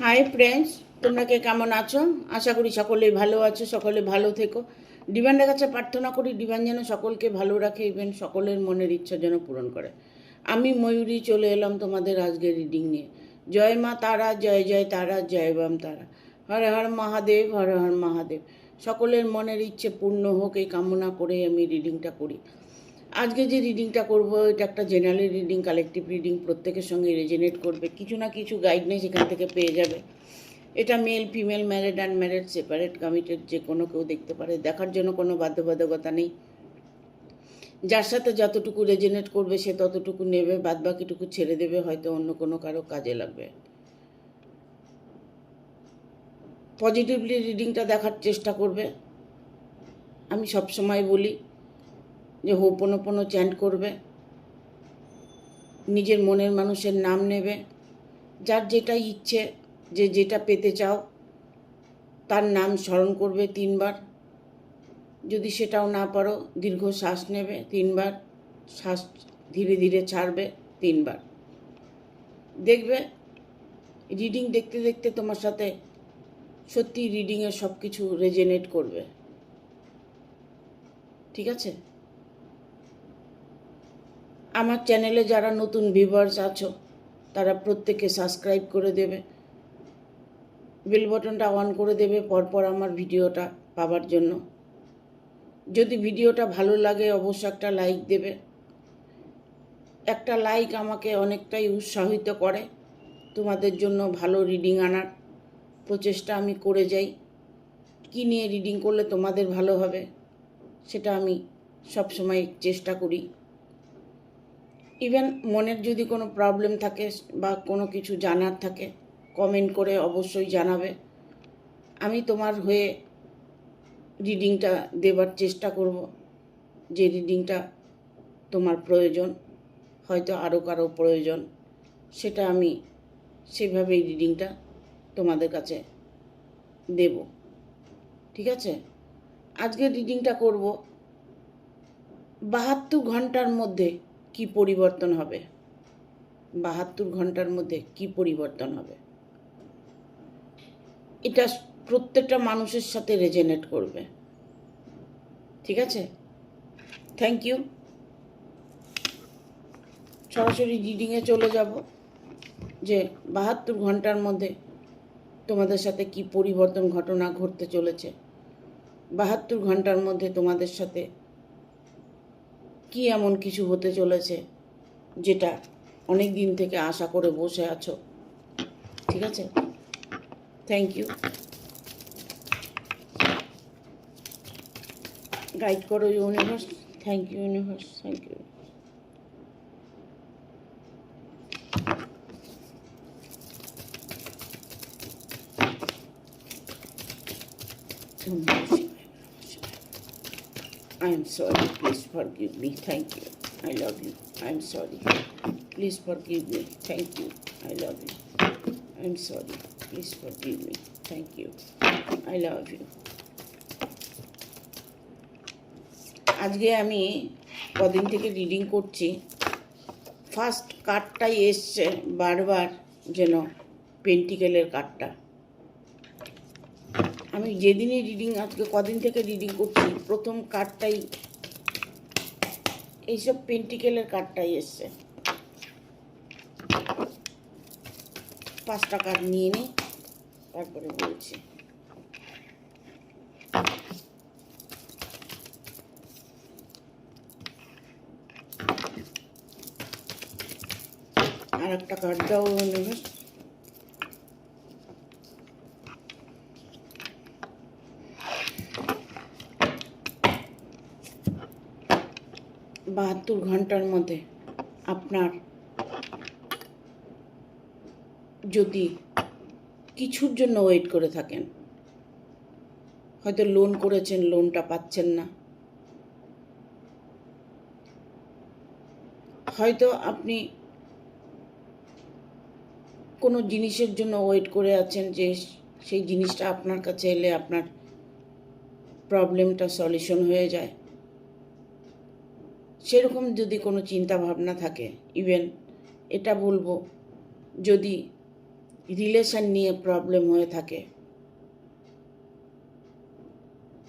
Hi friends, তোমরা কে কেমন আছো? আশা করি সকলেই ভালো আছো, সকলে ভালো থেকো। ডিভাইনের কাছে প্রার্থনা করি ডিভাইন যেন সকলকে ভালো রাখে, ইভেন সকলের মনের ইচ্ছা যেন পূরণ করে। আমি ময়ূরী চলে এলাম তোমাদের আজকের রিডিং নিয়ে। জয় মা তারা, জয় জয় তারা, জয় বাম তারা। হর হর মহাদেব, হর হর মহাদেব। সকলের মনের ইচ্ছে পূর্ণ হোক এই কামনা করে আমি রিডিংটা করি। আজকে যে রিডিংটা করব এটা একটা জেনারেল রিডিং, কালেকটিভ রিডিং, প্রত্যেকের সঙ্গে রেজনেট করবে, কিছু না কিছু গাইডনেস এখান থেকে পেয়ে যাবে। এটা male female, married unmarried, separate committed, যে কোনো কেউ দেখতে পারে, দেখার জন্য কোনো বাধ্যবাধকতা নেই। যার সাথে যতটুকু রেজনেট করবে সে ততটুকু নেবে, বাদবাকিটুকু ছেড়ে দেবে, হয়তো অন্য কোনো কারো কাজে লাগবে। পজিটিভলি রিডিংটা দেখার চেষ্টা করবে। আমি সবসময় বলি যে হোপোনোপোনো চ্যান্ট করবে, নিজের মনের মানুষের নাম নেবে, যার যেটা ইচ্ছে, যে যেটা পেতে চাও তার নাম স্মরণ করবে 3 বার। যদি সেটাও না পারো দীর্ঘ শ্বাস নেবে 3 বার, শ্বাস ধীরে ধীরে ছাড়বে 3 বার। দেখবে রিডিং দেখতে দেখতে তোমার সাথে সত্যি রিডিংয়ের সব কিছু রেজনেট করবে। ঠিক আছে? আমার চ্যানেলে যারা নতুন ভিউয়ার্স আছো তারা প্রত্যেকে সাবস্ক্রাইব করে দেবে, বেল বাটনটা অন করে দেবে পরপর আমার ভিডিওটা পাওয়ার জন্য। যদি ভিডিওটা ভালো লাগে অবশ্যই একটা লাইক দেবে। একটা লাইক আমাকে অনেকটাই উৎসাহিত করে, তোমাদের জন্য ভালো রিডিং আনার প্রচেষ্টা আমি করে যাই। কী নিয়ে রিডিং করলে তোমাদের ভালো হবে সেটা আমি সবসময় চেষ্টা করি। ইভেন মনের যদি কোনো প্রবলেম থাকে বা কোনো কিছু জানার থাকে কমেন্ট করে অবশ্যই জানাবে, আমি তোমার হয়ে রিডিংটা দেবার চেষ্টা করব। যে রিডিংটা তোমার প্রয়োজন, হয়তো আরও কারো প্রয়োজন, সেটা আমি সেভাবেই রিডিংটা তোমাদের কাছে দেব। ঠিক আছে? আজকে রিডিংটা করব 72 ঘন্টার মধ্যে কি পরিবর্তন হবে। 72 ঘন্টার মধ্যে কি পরিবর্তন হবে, এটা প্রত্যেকটা মানুষের সাথে রেজনেট করবে। ঠিক আছে? Thank you. সরাসরি রিডিংয়ে চলে যাব যে 72 ঘন্টার মধ্যে তোমাদের সাথে কি পরিবর্তন ঘটনা ঘটতে চলেছে। 72 ঘন্টার মধ্যে তোমাদের সাথে কি এমন কিছু হতে চলেছে যেটা অনেক দিন থেকে আশা করে বসে আছো। ঠিক আছে? Thank you. গাইড করো universe. Thank you universe, thank you. I am sorry, please forgive me, thank you, I love you, I am sorry, please forgive me, thank you, I love you, I am sorry, please forgive me, thank you, I love you. আজকে আমি কদিন থেকে reading করছি, first কার্ডটাই এসছে বারবার যেন পেন্টিকেলের কার্ডটা। আমি যেদিনই রিডিং, আজকে কদিন থেকে রিডিং করছি, প্রথম কার্ডটাই এইসব পেন্টিকেলের কার্ডটাই এসছে। 5টা কার্ড নিয়ে নিই তারপরে বলছি। আর একটা কার্ড দাও নেবে। বাহাত্তর ঘন্টার মধ্যে আপনার যদি কিছুর জন্য ওয়েট করে থাকেন, হয়তো লোন করেছেন, লোনটা পাচ্ছেন না, হয়তো আপনি কোনো জিনিসের জন্য ওয়েট করে আছেন যে সেই জিনিসটা আপনার কাছে এলে আপনার প্রবলেমটা সলিউশন হয়ে যায়, সেরকম যদি কোনো চিন্তা ভাবনা থাকে, ইভেন এটা বলবো যদি রিলেশন নিয়ে প্রবলেম হয়ে থাকে,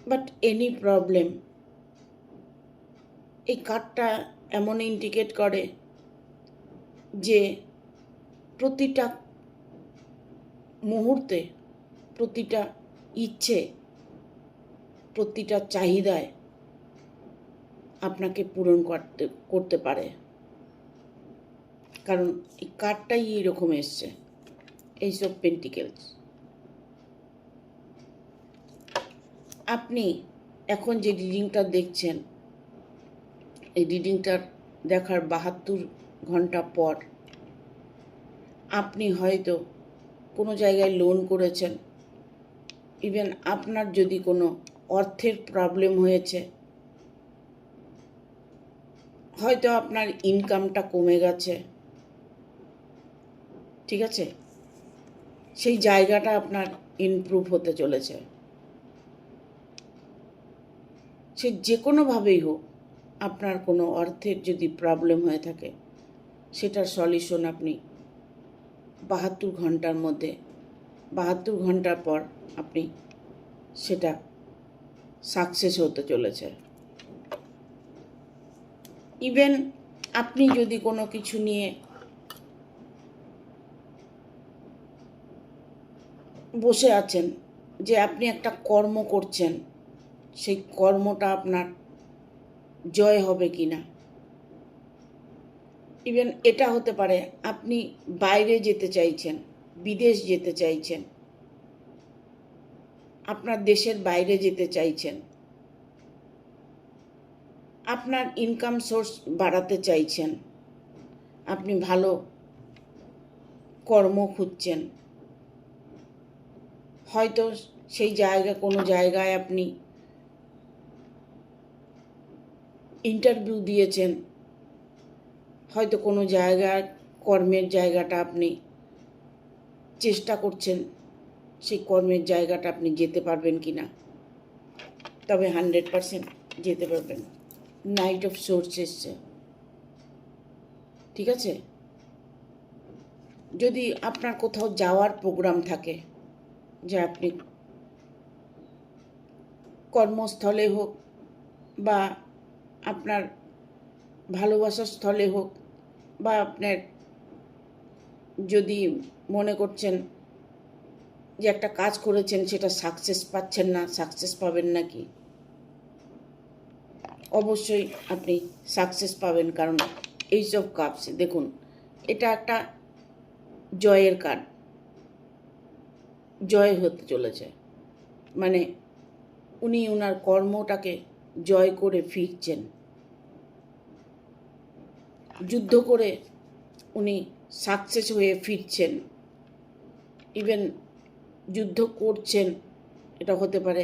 বাট এনি প্রবলেম, এই কার্ডটা এমন ইন্ডিকেট করে যে প্রতিটা মুহূর্তে, প্রতিটা ইচ্ছে, প্রতিটা চাহিদায় আপনাকে পূরণ করতে পারে। কারণ এই কার্ডটাই এইরকম এসছে, এইস অফ পেন্টিকেলস। আপনি এখন যে রিডিংটা দেখছেন, এই রিডিংটার দেখার 72 ঘন্টা পর আপনি হয়তো কোনো জায়গায় লোন করেছেন, ইভেন আপনার যদি কোনো অর্থের প্রবলেম হয়েছে, হয়তো আপনার ইনকামটা কমে গেছে, ঠিক আছে, সেই জায়গাটা আপনার ইমপ্রুভ হতে চলেছে। সে যে কোনোভাবেই হোক, আপনার কোনো অর্থের যদি প্রবলেম হয়ে থাকে, সেটার সলিউশন আপনি 72 ঘন্টার মধ্যে, 72 ঘন্টার পর আপনি সেটা সাকসেস হতে চলেছে। ইভেন আপনি যদি কোনো কিছু নিয়ে বসে আছেন, যে আপনি একটা কর্ম করছেন, সেই কর্মটা আপনার জয় হবে কি না, ইভেন এটা হতে পারে আপনি বাইরে যেতে চাইছেন, বিদেশ যেতে চাইছেন, আপনার দেশের বাইরে যেতে চাইছেন, আপনার ইনকাম সোর্স বাড়াতে চাইছেন, আপনি ভালো কর্ম খুঁজছেন, হয়তো সেই কোনো জায়গায় আপনি ইন্টারভিউ দিয়েছেন, হয়তো কোনো জায়গায় কর্মের জায়গাটা আপনি চেষ্টা করছেন, সেই কর্মের জায়গাটা আপনি যেতে পারবেন কি না, তবে 100% যেতে পারবেন। নাইট অফ সোর্স এসছে, ঠিক আছে। যদি আপনার কোথাও যাওয়ার প্রোগ্রাম থাকে, যে আপনি কর্মস্থলে হোক বা আপনার ভালোবাসার স্থলে হোক, বা আপনার যদি মনে করছেন যে একটা কাজ করেছেন সেটা সাকসেস পাচ্ছেন না, সাকসেস পাবেন নাকি, অবশ্যই আপনি সাকসেস পাবেন। কারণ এইস অফ কাপস, দেখুন এটা একটা জয়ের কার্ড, জয় হতে চলেছে, মানে উনি ওনার কর্মটাকে জয় করে ফিরছেন, যুদ্ধ করে উনি সাকসেস হয়ে ফিরছেন, ইভেন যুদ্ধ করছেন এটা হতে পারে,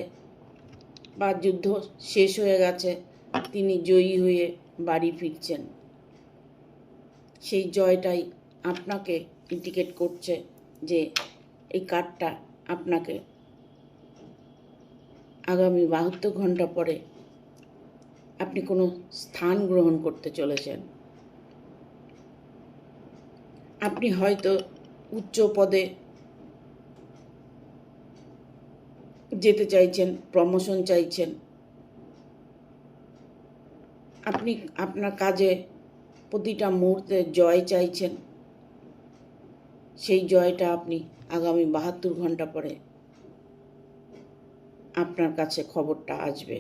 বা যুদ্ধ শেষ হয়ে গেছে, তিনি জয়ী হয়ে বাড়ি ফিরছেন। সেই জয়টাই আপনাকে ইন্ডিকেট করছে যে এই কার্ডটা আপনাকে আগামী 72 ঘন্টা পরে আপনি কোনো স্থান গ্রহণ করতে চলেছেন। আপনি হয়তো উচ্চ পদে যেতে চাইছেন, প্রমোশন চাইছেন, আপনি আপনার কাজে প্রতিটা মুহূর্তে জয় চাইছেন, সেই জয়টা আপনি আগামী 72 ঘন্টা পরে আপনার কাছে খবরটা আসবে।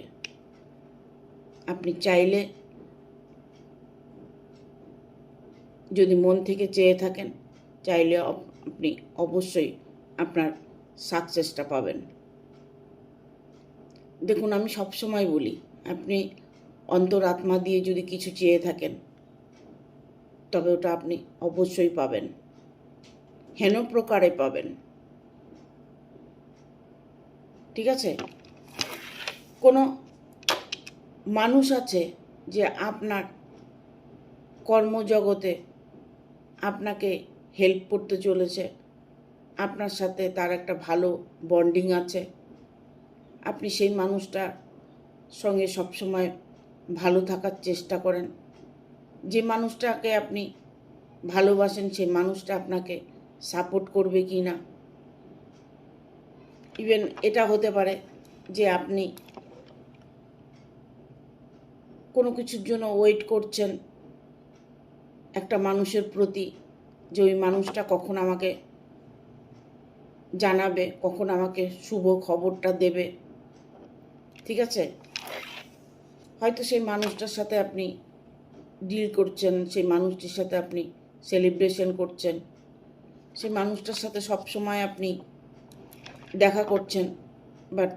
আপনি চাইলে, যদি মন থেকে চেয়ে থাকেন, চাইলে আপনি অবশ্যই আপনার সাকসেসটা পাবেন। দেখুন, আমি সবসময় বলি, আপনি অন্তরাত্মা দিয়ে যদি কিছু চেয়ে থাকেন, তবে ওটা আপনি অবশ্যই পাবেন, হেন প্রকারে পাবেন, ঠিক আছে। কোনো মানুষ আছে যে আপনার কর্মজগতে আপনাকে হেল্প করতে চলেছে, আপনার সাথে তার একটা ভালো বন্ডিং আছে, আপনি সেই মানুষটার সঙ্গে সবসময় ভালো থাকার চেষ্টা করেন, যে মানুষটাকে আপনি ভালোবাসেন সেই মানুষটা আপনাকে সাপোর্ট করবে কি না। ইভেন এটা হতে পারে যে আপনি কোনো কিছুর জন্য ওয়েট করছেন একটা মানুষের প্রতি, যে ওই মানুষটা কখন আমাকে জানাবে, কখন আমাকে শুভ খবরটা দেবে। ঠিক আছে, হয়তো সেই মানুষটার সাথে আপনি ডিল করছেন, সেই মানুষটির সাথে আপনি সেলিব্রেশন করছেন, সেই মানুষটার সাথে সব সময় আপনি দেখা করছেন, বাট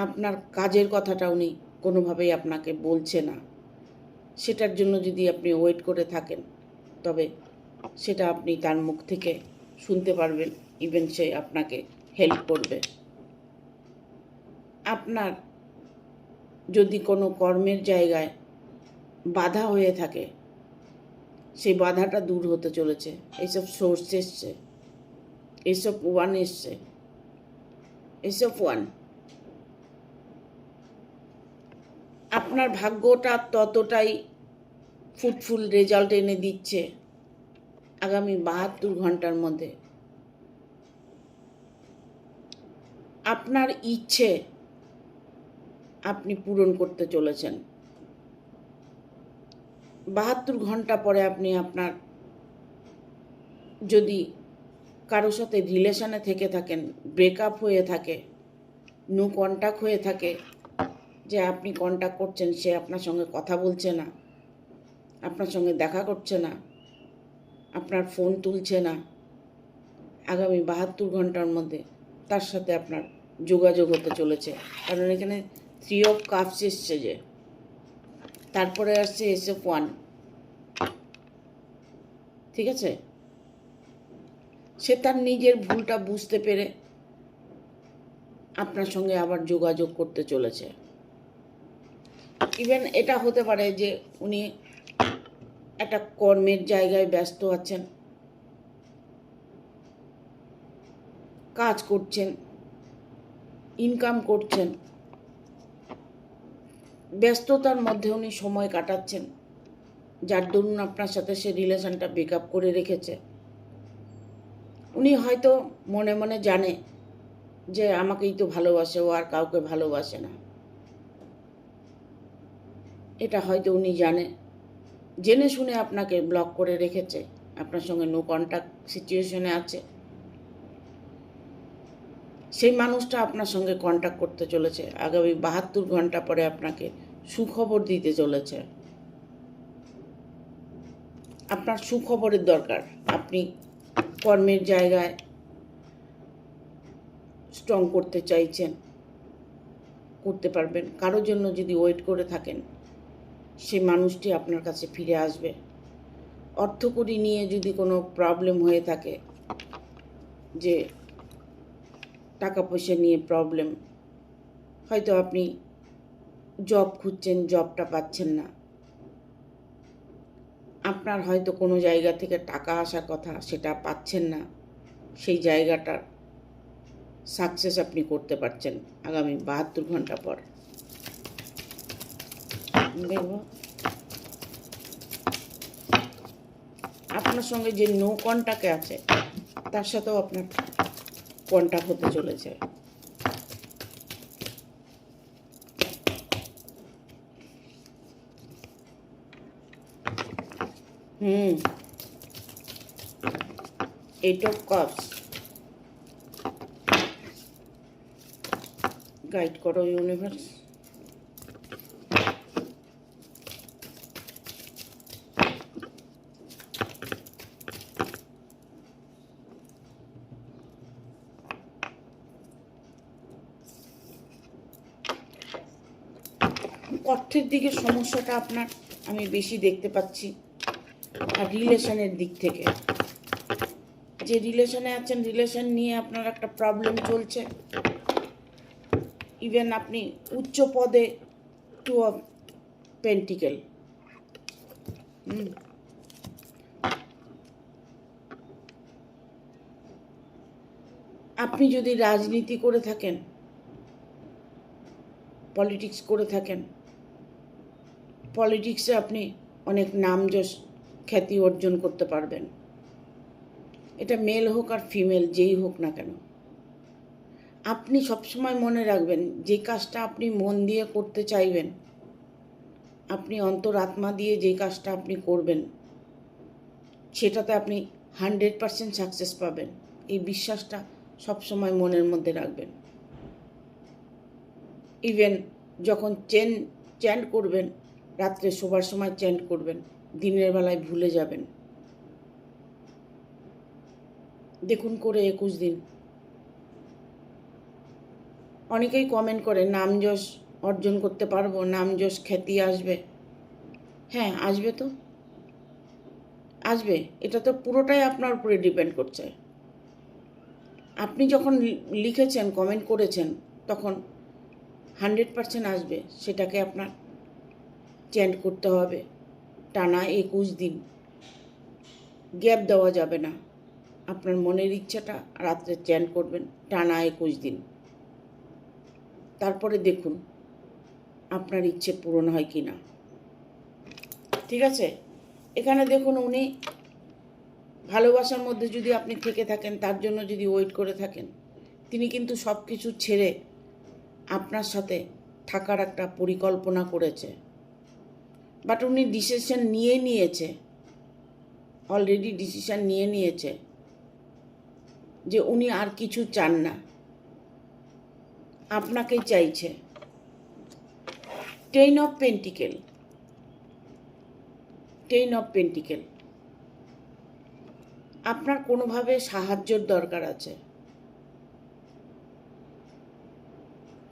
আপনার কাজের কথাটা উনি কোনোভাবেই আপনাকে বলছে না। সেটার জন্য যদি আপনি ওয়েট করে থাকেন, তবে সেটা আপনি তার মুখ থেকে শুনতে পারবেন। ইভেন সে আপনাকে হেল্প করবে। আপনার যদি কোনো কর্মের জায়গায় বাধা হয়ে থাকে, সেই বাধাটা দূর হতে চলেছে। এইসব সোর্স এসছে, এইসব ওয়ান এসছে, এইসব ওয়ান। আপনার ভাগ্যটা ততটাই ফ্রুটফুল রেজাল্ট এনে দিচ্ছে আগামী 72 ঘন্টার মধ্যে। আপনার ইচ্ছে আপনি পূরণ করতে চলেছেন। 72 ঘন্টা পরে আপনি আপনার যদি কারোর সাথে রিলেশনে থেকে থাকেন, ব্রেকআপ হয়ে থাকে, নো কন্ট্যাক্ট হয়ে থাকে, যে আপনি কন্ট্যাক্ট করছেন, সে আপনার সঙ্গে কথা বলছে না, আপনার সঙ্গে দেখা করছে না, আপনার ফোন তুলছে না, আগামী 72 ঘন্টার মধ্যে তার সাথে আপনার যোগাযোগ হতে চলেছে। কারণ এখানে 3 অফ কাপস এসছে, যে তারপরে আসছে SF1। ঠিক আছে, সে তার নিজের ভুলটা বুঝতে পেরে আপনার সঙ্গে আবার যোগাযোগ করতে চলেছে। ইভেন এটা হতে পারে যে উনি একটা কর্মের জায়গায় ব্যস্ত আছেন, কাজ করছেন, ইনকাম করছেন, ব্যস্ততার মধ্যে উনি সময় কাটাচ্ছেন, যার দরুন আপনার সাথে সে রিলেশনটা ব্রেকআপ করে রেখেছে। উনি হয়তো মনে মনে জানে যে আমাকেই তো ভালোবাসে, ও আর কাউকে ভালোবাসে না। এটা হয়তো উনি জানে, জেনে শুনে আপনাকে ব্লক করে রেখেছে, আপনার সঙ্গে নো কন্ট্যাক্ট সিচুয়েশনে আছে। সেই মানুষটা আপনার সঙ্গে কন্ট্যাক্ট করতে চলেছে আগামী 72 ঘন্টা পরে, আপনাকে সুখবর দিতে চলেছে। আপনার সুখবরের দরকার। আপনি কর্মের জায়গায় স্ট্রং করতে চাইছেন, করতে পারবেন। কারোর জন্য যদি ওয়েট করে থাকেন, সেই মানুষটি আপনার কাছে ফিরে আসবে। অর্থকড়ি নিয়ে যদি কোনো প্রবলেম হয়ে থাকে, যে টাকা পয়সা নিয়ে প্রবলেম, হয়তো আপনি জব খুঁজছেন, জবটা পাচ্ছেন না, আপনার হয়তো কোনো জায়গা থেকে টাকা আসার কথা, সেটা পাচ্ছেন না, সেই জায়গাটার সাকসেস আপনি করতে পারছেন আগামী 72 ঘন্টা পর। দেখব আপনার সঙ্গে যে নো কন্ট্যাক্টে আছে, তার সাথেও আপনার কন্ট্যাক্ট হতে চলেছে। Eight of cups. গাইড করো ইউনিভার্স। অর্থের দিকে সমস্যাটা আপনার আমি বেশি দেখতে পাচ্ছি, আর রিলেশনের দিক থেকে, যে রিলেশনে আছেন, রিলেশন নিয়ে আপনার একটা প্রবলেম চলছে। ইভেন আপনি উচ্চ পদে, 2 অফ পেন্টিকেল। আপনি যদি রাজনীতি করে থাকেন, পলিটিক্স করে থাকেন, পলিটিক্সে আপনি অনেক নাম যশ খ্যাতি অর্জন করতে পারবেন। এটা মেল হোক আর ফিমেল যেই হোক না কেন, আপনি সবসময় মনে রাখবেন যে কাজটা আপনি মন দিয়ে করতে চাইবেন, আপনি অন্তরাত্মা দিয়ে যে কাজটা আপনি করবেন, সেটাতে আপনি 100% সাকসেস পাবেন। এই বিশ্বাসটা সবসময় মনের মধ্যে রাখবেন। ইভেন যখন চ্যান্ট করবেন, রাত্রে শোবার সময় চ্যান্ট করবেন, দিনের বেলায় ভুলে যাবেন। দেখুন করে 21 দিন। অনেকেই কমেন্ট করে নাম যশ অর্জন করতে পারবো, নাম যশ খ্যাতি আসবে। হ্যাঁ, আসবে তো, আসবে। এটা তো পুরোটাই আপনার উপরে ডিপেন্ড করছে। আপনি যখন লিখেছেন, কমেন্ট করেছেন, তখন 100% আসবে। সেটাকে আপনার চ্যান্ট করতে হবে টানা 21 দিন। গ্যাপ দেওয়া যাবে না। আপনার মনের ইচ্ছাটা রাত্রে চ্যান্ট করবেন টানা 21 দিন। তারপরে দেখুন আপনার ইচ্ছে পূরণ হয় কি না। ঠিক আছে? এখানে দেখুন, উনি ভালোবাসার মধ্যে যদি আপনি থেকে থাকেন, তার জন্য যদি ওয়েট করে থাকেন, তিনি কিন্তু সব কিছু ছেড়ে আপনার সাথে থাকার একটা পরিকল্পনা করেছে। বাট উনি ডিসিশন নিয়েছে, অলরেডি ডিসিশন নিয়েছে যে উনি আর কিছু চান না, আপনাকেই চাইছে। 10 অফ পেন্টিকেল, 10 অফ পেন্টিকেল। আপনার কোনোভাবে সাহায্যের দরকার আছে,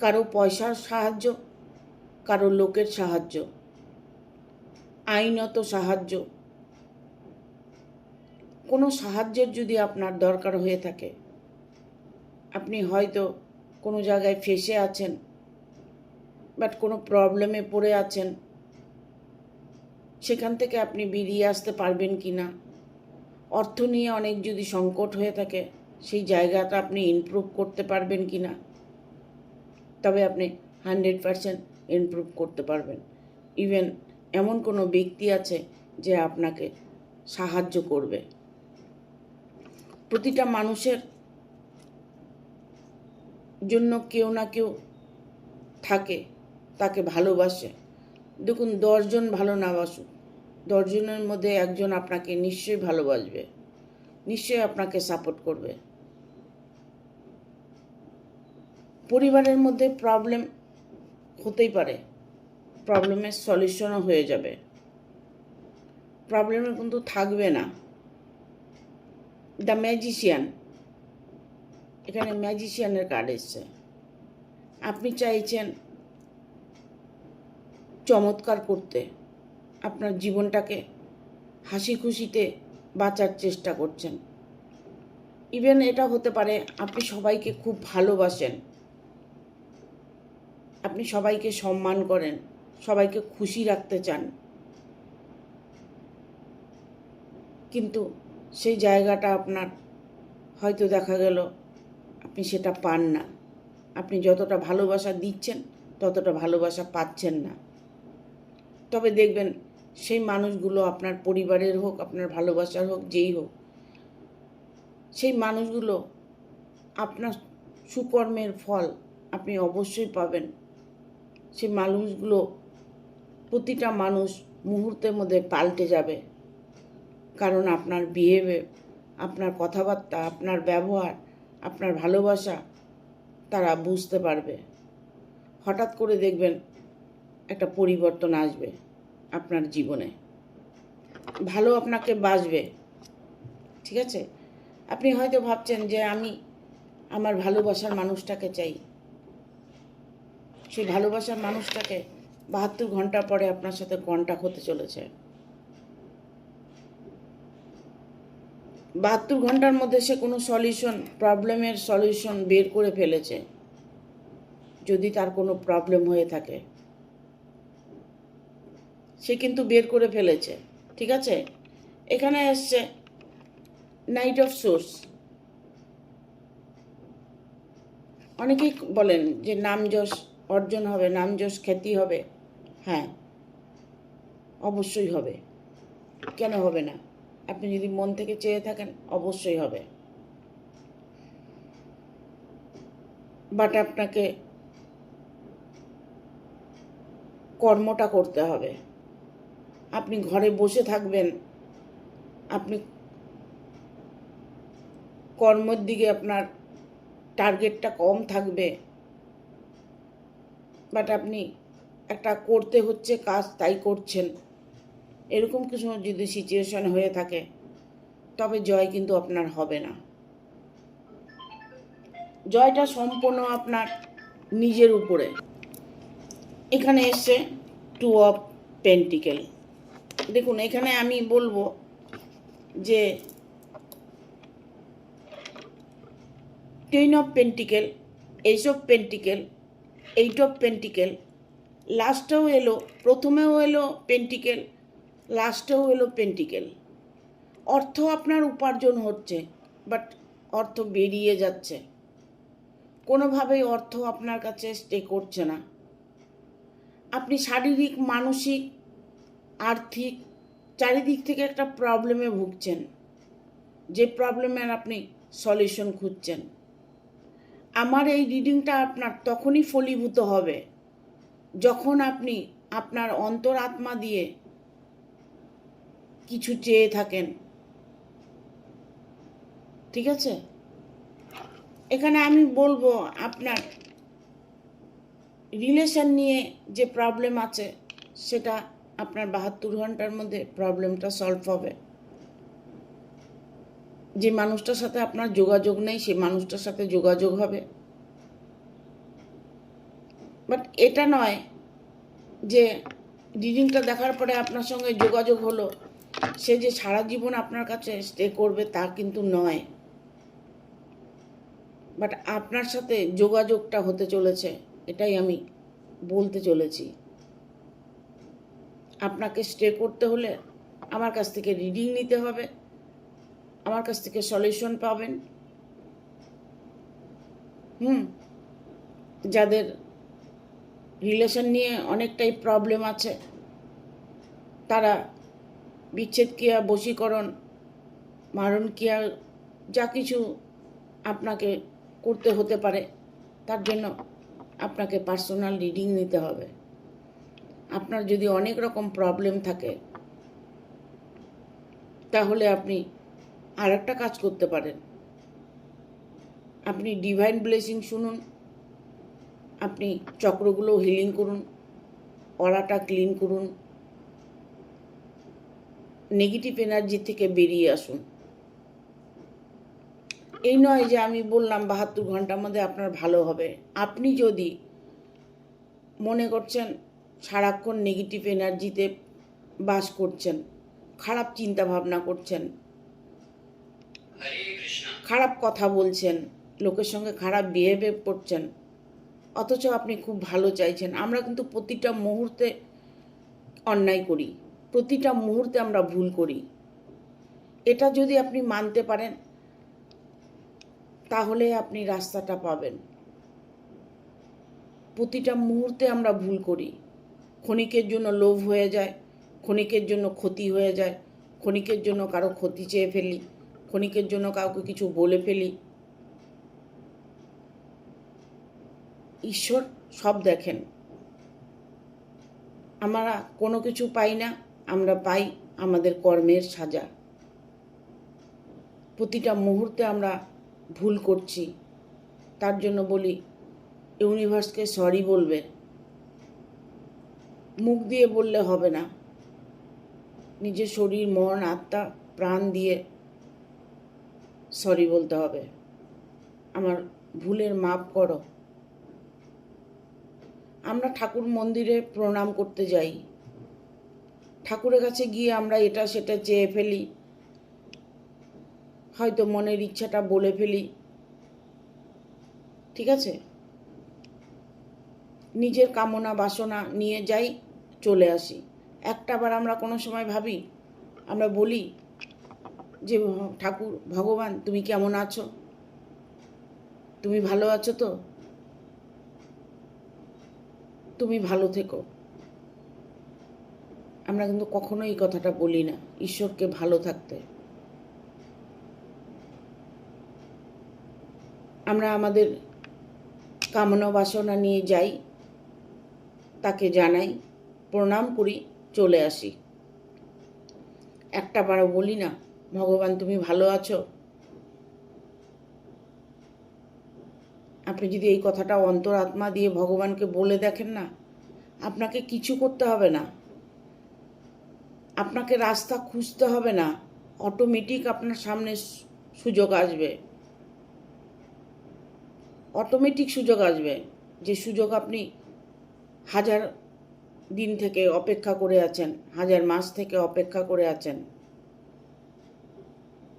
কারো পয়সার সাহায্য, কারো লোকের সাহায্য, আইনত সাহায্য। কোনো সাহায্যের যদি আপনার দরকার হয়ে থাকে, আপনি হয়তো কোনো জায়গায় ফেঁসে আছেন, বাট কোনো প্রবলেমে পড়ে আছেন, সেখান থেকে আপনি বেরিয়ে আসতে পারবেন কি না। অর্থ নিয়ে অনেক যদি সংকট হয়ে থাকে, সেই জায়গাটা আপনি ইমপ্রুভ করতে পারবেন কি না। তবে আপনি 100% ইমপ্রুভ করতে পারবেন। ইভেন এমন কোনো ব্যক্তি আছে যে আপনাকে সাহায্য করবে। প্রতিটা মানুষের জন্য কেউ না কেউ থাকে, তাকে ভালোবাসে। দেখুন, 10 জন ভালো না বাসুক, 10 জনের মধ্যে একজন আপনাকে নিশ্চয়ই ভালোবাসবে, নিশ্চয়ই আপনাকে সাপোর্ট করবে। পরিবারের মধ্যে প্রবলেম হতেই পারে, প্রবলেমের সলিউশনও হয়ে যাবে, প্রবলেমে কিন্তু থাকবে না। দ্য ম্যাজিশিয়ান, এখানে ম্যাজিশিয়ানের কার্ড এসছে। আপনি চাইছেন চমৎকার করতে, আপনার জীবনটাকে হাসি খুশিতে বাঁচার চেষ্টা করছেন। ইভেন এটা হতে পারে আপনি সবাইকে খুব ভালোবাসেন, আপনি সবাইকে সম্মান করেন, সবাইকে খুশি রাখতে চান, কিন্তু সেই জায়গাটা আপনার হয়তো দেখা গেল আপনি সেটা পান না। আপনি যতটা ভালোবাসা দিচ্ছেন ততটা ভালোবাসা পাচ্ছেন না। তবে দেখবেন সেই মানুষগুলো আপনার পরিবারের হোক, আপনার ভালোবাসার হোক, যেই হোক, সেই মানুষগুলো আপনার সুকর্মের ফল আপনি অবশ্যই পাবেন। সেই মানুষগুলো, প্রতিটা মানুষ মুহূর্তের মধ্যে পাল্টে যাবে, কারণ আপনার বিহেভিয়ার, আপনার কথাবার্তা, আপনার ব্যবহার, আপনার ভালোবাসা তারা বুঝতে পারবে। হঠাৎ করে দেখবেন একটা পরিবর্তন আসবে আপনার জীবনে, ভালো আপনাকে বাসবে। ঠিক আছে? আপনি হয়তো ভাবছেন যে আমি আমার ভালোবাসার মানুষটাকে চাই, সেই ভালোবাসার মানুষটাকে 72 ঘন্টা পরে আপনার সাথে কন্টাক্ট হতে চলেছে। 72 ঘন্টার মধ্যে সে কোনো সলিউশন, প্রবলেমের সলিউশন বের করে ফেলেছে, যদি তার কোনো প্রবলেম হয়ে থাকে সে কিন্তু বের করে ফেলেছে। ঠিক আছে? এখানে এসছে নাইট অফ সোর্স। অনেকেই বলেন যে নাম যশ অর্জন হবে, নাম যশ খ্যাতি হবে। হ্যাঁ, অবশ্যই হবে, কেন হবে না। আপনি যদি মন থেকে চেয়ে থাকেন অবশ্যই হবে, বাট আপনাকে কর্মটা করতে হবে। আপনি ঘরে বসে থাকবেন, আপনি কর্মের দিকে আপনার টার্গেটটা কম থাকবে, বাট আপনি একটা করতে হচ্ছে কাজ তাই করছেন, এরকম কিছু যদি সিচুয়েশন হয়ে থাকে তবে জয় কিন্তু আপনার হবে না। জয়টা সম্পূর্ণ আপনার নিজের উপরে। এখানে এসছে 2 অফ পেন্টিকেল। দেখুন এখানে আমি বলবো যে 10 of pentacle, eight of pentacle, 8 of pentacle, লাস্টেও এলো, প্রথমেও এলো পেন্টিকেল, লাস্টেও এলো পেন্টিকেল। অর্থ আপনার উপার্জন হচ্ছে, বাট অর্থ বেরিয়ে যাচ্ছে, কোনোভাবেই অর্থ আপনার কাছে স্টে করছে না। আপনি শারীরিক, মানসিক, আর্থিক চারিদিক থেকে একটা প্রবলেমে ভুগছেন, যে প্রবলেমের আপনি সলিউশন খুঁজছেন। আমার এই রিডিংটা আপনার তখনই ফলীভূত হবে যখন আপনি আপনার অন্তরাত্মা দিয়ে কিছু চেয়ে থাকেন, ঠিক আছে? এখানে আমি বলবো আপনার রিলেশন নিয়ে যে প্রবলেম আছে সেটা আপনার 72 ঘন্টার মধ্যে প্রবলেমটা সলভ হবে। যে মানুষটার সাথে আপনার যোগাযোগ নেই সেই মানুষটার সাথে যোগাযোগ হবে। বাট এটা নয় যে রিডিংটা দেখার পরে আপনার সঙ্গে যোগাযোগ হলো সে যে সারা জীবন আপনার কাছে স্টে করবে তা কিন্তু নয়। বাট আপনার সাথে যোগাযোগটা হতে চলেছে, এটাই আমি বলতে চলেছি। আপনাকে স্টে করতে হলে আমার কাছ থেকে রিডিং নিতে হবে, আমার কাছ থেকে সলিউশন পাবেন। যাদের রিলেশন নিয়ে অনেকটাই প্রবলেম আছে তারা বিচ্ছেদ ক্রিয়া, বশীকরণ, মারণ ক্রিয়া যা কিছু আপনাকে করতে হতে পারে, তার জন্য আপনাকে পার্সোনাল রিডিং নিতে হবে। আপনার যদি অনেক রকম প্রবলেম থাকে তাহলে আপনি আর একটা কাজ করতে পারেন, আপনি ডিভাইন ব্লেসিং শুনুন, আপনি চক্রগুলো হিলিং করুন, অরাটা ক্লিন করুন, নেগেটিভ এনার্জি থেকে বেরিয়ে আসুন। এই নয় যে আমি বললাম 72 ঘন্টার মধ্যে আপনার ভালো হবে। আপনি যদি মনে করছেন সারাক্ষণ নেগেটিভ এনার্জিতে বাস করছেন, খারাপ চিন্তা ভাবনা করছেন, খারাপ কথা বলছেন, লোকের সঙ্গে খারাপ বিহেভিয়ার করছেন, অথচ আপনি খুব ভালো চাইছেন। আমরা কিন্তু প্রতিটা মুহূর্তে অন্যায় করি, প্রতিটা মুহূর্তে আমরা ভুল করি। এটা যদি আপনি মানতে পারেন তাহলে আপনি রাস্তাটা পাবেন। প্রতিটা মুহূর্তে আমরা ভুল করি, ক্ষণিকের জন্য লোভ হয়ে যায়, ক্ষণিকের জন্য ক্ষতি হয়ে যায়, ক্ষণিকের জন্য কারো ক্ষতি চেয়ে ফেলি, ক্ষণিকের জন্য কাউকে কিছু বলে ফেলি। ঈশ্বর সব দেখেন। আমরা কোনো কিছু পাই না, আমরা পাই আমাদের কর্মের সাজা। প্রতিটা মুহূর্তে আমরা ভুল করছি, তার জন্য বলি ইউনিভার্সকে সরি বলবে। মুখ দিয়ে বললে হবে না, নিজের শরীর, মন, আত্মা, প্রাণ দিয়ে সরি বলতে হবে। আমার ভুলের মাপ করো। আমরা ঠাকুর মন্দিরে প্রণাম করতে যাই, ঠাকুরের কাছে গিয়ে আমরা এটা সেটা চেয়ে ফেলি, হয়তো মনের ইচ্ছাটা বলে ফেলি, ঠিক আছে? নিজের কামনা বাসনা নিয়ে যাই, চলে আসি। একটাবার আমরা কোনো সময় ভাবি, আমরা বলি যে ঠাকুর, ভগবান তুমি কেমন আছো, তুমি ভালো আছো তো, তুমি ভালো থেকো। আমরা কিন্তু কখনোই এই কথাটা বলি না ঈশ্বরকে ভালো থাকতে। আমরা আমাদের কামনা বাসনা নিয়ে যাই, তাকে জানাই, প্রণাম করি, চলে আসি। একটা বারও বলি না ভগবান তুমি ভালো আছো? আপনি যদি এই কথাটা অন্তরাত্মা দিয়ে ভগবানকে বলে দেখেন না, আপনাকে কিছু করতে হবে না, আপনাকে রাস্তা খুঁজতে হবে না, অটোমেটিক আপনার সামনে সুযোগ আসবে, অটোমেটিক সুযোগ আসবে। যে সুযোগ আপনি হাজার দিন থেকে অপেক্ষা করে আছেন, হাজার মাস থেকে অপেক্ষা করে আছেন,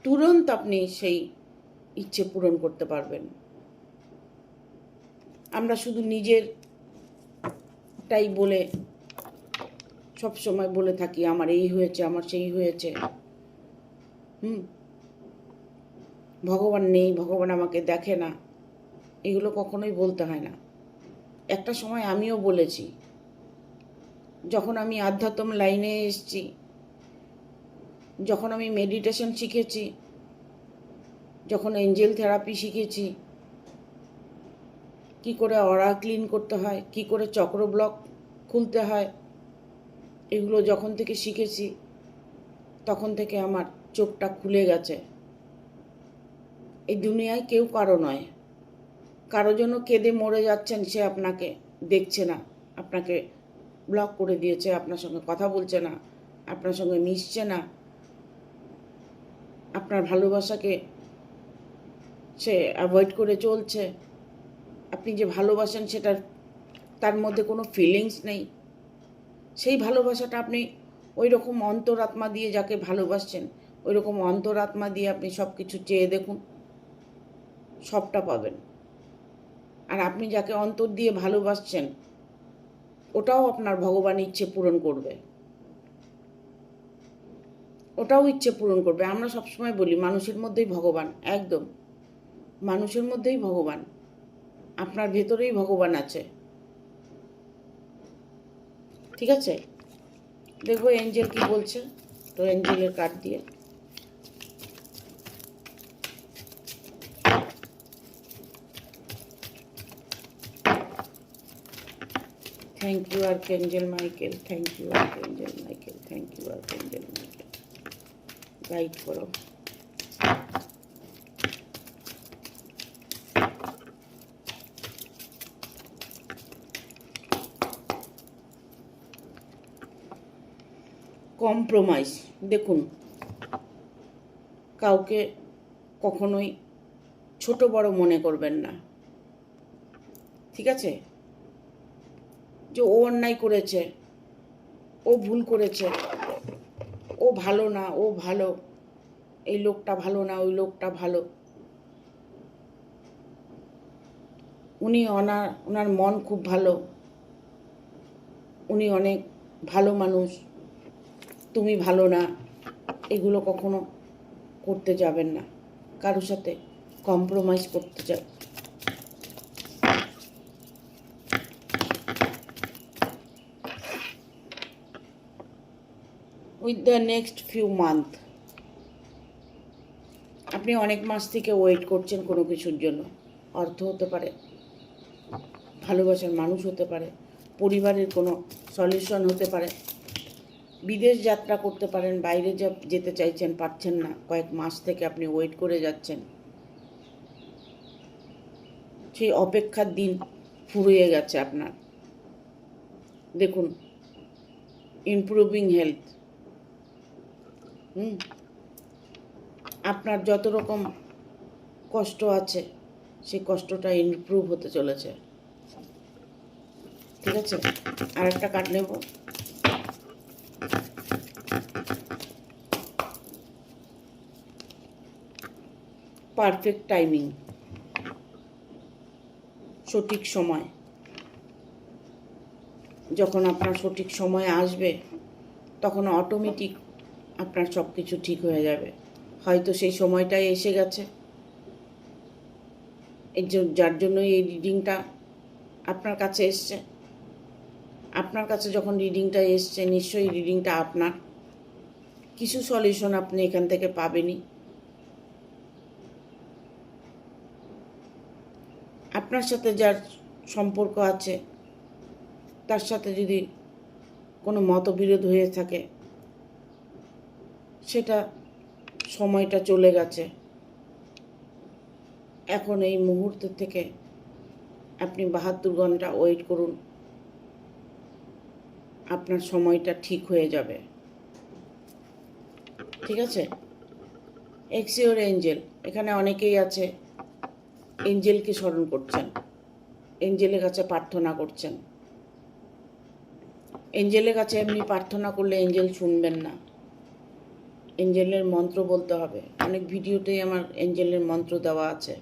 তুরন্ত আপনি সেই ইচ্ছে পূরণ করতে পারবেন। আমরা শুধু নিজেরটাই বলে সব সময় বলে থাকি আমার এই হয়েছে, আমার সেই হয়েছে। ভগবান নেই, ভগবান আমাকে দেখে না, এগুলো কখনোই বলতে হয় না। একটা সময় আমিও বলেছি, যখন আমি আধ্যাত্ম লাইনে এসেছি, যখন আমি মেডিটেশন শিখেছি, যখন এঞ্জেল থেরাপি শিখেছি, কি করে অরা ক্লিন করতে হয়, কি করে চক্র ব্লক খুলতে হয়, এগুলো যখন থেকে শিখেছি তখন থেকে আমার চোখটা খুলে গেছে। এই দুনিয়ায় কেউ কারো নয়, কারো জন্য কেঁদে মরে যাচ্ছেন, সে আপনাকে দেখছে না, আপনাকে ব্লক করে দিয়েছে, আপনার সঙ্গে কথা বলছে না, আপনার সঙ্গে মিশছে না, আপনার ভালোবাসাকে সে অ্যাভয়েড করে চলছে। আপনি যে ভালোবাসেন সেটার তার মধ্যে কোনো ফিলিংস নেই। সেই ভালোবাসাটা আপনি ওই রকম অন্তরাত্মা দিয়ে যাকে ভালোবাসছেন, ওই রকম অন্তরাত্মা দিয়ে আপনি সব কিছু চেয়ে দেখুন, সবটা পাবেন। আর আপনি যাকে অন্তর দিয়ে ভালোবাসছেন, ওটাও আপনার ভগবান ইচ্ছে পূরণ করবে, ওটাও ইচ্ছে পূরণ করবে। আমরা সবসময় বলি মানুষের মধ্যেই ভগবান, একদম মানুষের মধ্যেই ভগবান, আপনার ভেতরেই ভগবান আছে। ঠিক আছে, দেখবো এঞ্জেল কি বলছে। তো এঞ্জেলের কার্ড দিয়ে thank you archangel Michael, thank you archangel Michael, thank you archangel Michael, guide করো। কম্প্রোমাইজ, দেখুন কাউকে কখনোই ছোট বড় মনে করবেন না, ঠিক আছে? যে ও অন্যায় করেছে, ও ভুল করেছে, ও ভালো না, ও ভালো, এই লোকটা ভালো না, ওই লোকটা ভালো, উনি ওনার মন খুব ভালো, উনি অনেক ভালো মানুষ, তুমি ভালো না, এগুলো কখনো করতে যাবেন না, কারোর সাথে কম্প্রোমাইজ করতে যাবেন। With the next few month, আপনি অনেক মাস থেকে ওয়েট করছেন কোনো কিছুর জন্য, অর্থ হতে পারে, ভালোবাসার মানুষ হতে পারে, পরিবারের কোনো সলিউশন হতে পারে, বিদেশ যাত্রা করতে পারেন, বাইরে যেতে চাইছেন, পারছেন না, কয়েক মাস থেকে আপনি ওয়েট করে যাচ্ছেন, সেই অপেক্ষার দিন ফুরিয়ে গেছে আপনার। দেখুন ইমপ্রুভিং হেলথ, আপনার যত রকম কষ্ট আছে সেই কষ্টটা ইমপ্রুভ হতে চলেছে, ঠিক আছে? আর একটা কার্ড নেব, পারফেক্ট টাইমিং, সঠিক সময়, যখন আপনার সঠিক সময় আসবে তখন অটোমেটিক আপনার সব কিছু ঠিক হয়ে যাবে। হয়তো সেই সময়টাই এসে গেছে, যার জন্য এই রিডিংটা আপনার কাছে এসছে। আপনার কাছে যখন রিডিংটা এসছে, নিশ্চয়ই রিডিংটা আপনার, কিছু সলিউশন আপনি এখান থেকে পাবেনই। আপনার সাথে যার সম্পর্ক আছে তার সাথে যদি কোনো মতবিরোধ হয়ে থাকে, সেটা সময়টা চলে গেছে। এখন এই মুহূর্ত থেকে আপনি 72 ঘন্টা ওয়েট করুন, আপনার সময়টা ঠিক হয়ে যাবে। ঠিক আছে? এক্সিওর এঞ্জেল, এখানে অনেকেই আছে এঞ্জেলকে স্মরণ করছেন, এঞ্জেলের কাছে প্রার্থনা করছেন। এঞ্জেলের কাছে এমনি প্রার্থনা করলে এঞ্জেল শুনবেন না, এঞ্জেলের মন্ত্র বলতে হবে। অনেক ভিডিওতেই আমার এঞ্জেলের মন্ত্র দেওয়া আছে।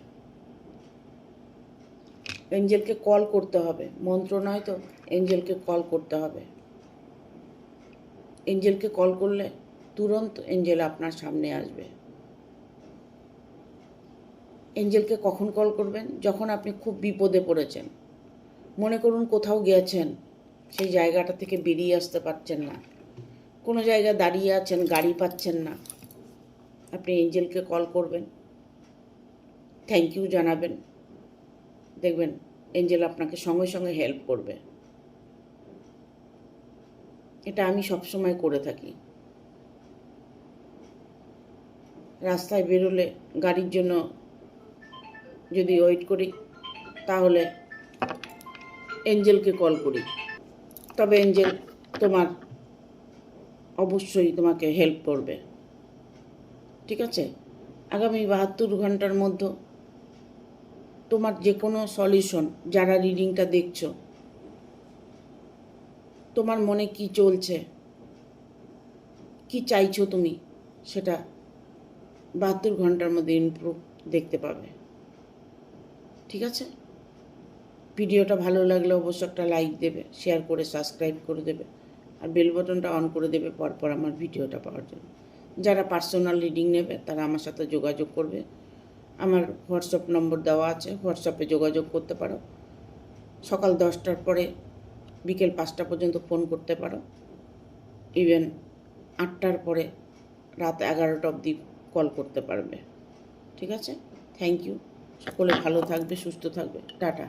এঞ্জেলকে কল করতে হবে, মন্ত্র নয় তো, এঞ্জেলকে কল করতে হবে। এঞ্জেলকে কল করলে তুরন্ত এঞ্জেল আপনার সামনে আসবে। এঞ্জেলকে কখন কল করবেন? যখন আপনি খুব বিপদে পড়েছেন। মনে করুন কোথাও গেছেন, সেই জায়গাটা থেকে বেরিয়ে আসতে পারছেন না, কোনো জায়গায় দাঁড়িয়ে আছেন, গাড়ি পাচ্ছেন না, আপনি এঞ্জেলকে কল করবেন, থ্যাংক ইউ জানাবেন, দেখবেন এঞ্জেল আপনাকে সঙ্গে সঙ্গে হেল্প করবে। এটা আমি সবসময় করে থাকি। রাস্তায় বেরোলে গাড়ির জন্য যদি ওয়েট করি, তাহলে এঞ্জেলকে কল করি, তবে এঞ্জেল তোমার অবশ্যই তোমাকে হেল্প করবে। ঠিক আছে? আগামী 72 ঘন্টার মধ্যে তোমার যে কোনো সলিউশন, যারা রিডিংটা দেখছো, তোমার মনে কি চলছে, কি চাইছো তুমি, সেটা 72 ঘন্টার মধ্যে ইমপ্রুভ দেখতে পাবে। ঠিক আছে? ভিডিওটা ভালো লাগলে অবশ্যই একটা লাইক দেবে, শেয়ার করে সাবস্ক্রাইব করে দেবে, আর বেল বাটনটা অন করে দেবে পরপর আমার ভিডিওটা পাওয়ার জন্য। যারা পার্সোনাল রিডিং নেবে তারা আমার সাথে যোগাযোগ করবে। আমার হোয়াটসঅ্যাপ নম্বর দেওয়া আছে, হোয়াটসঅ্যাপে যোগাযোগ করতে পারো। সকাল 10টার পরে বিকেল 5টা পর্যন্ত ফোন করতে পারো। ইভেন 8টার পরে রাত 11টা অবধি কল করতে পারবে। ঠিক আছে? Thank you. সকলে ভালো থাকবে, সুস্থ থাকবে। টাটা।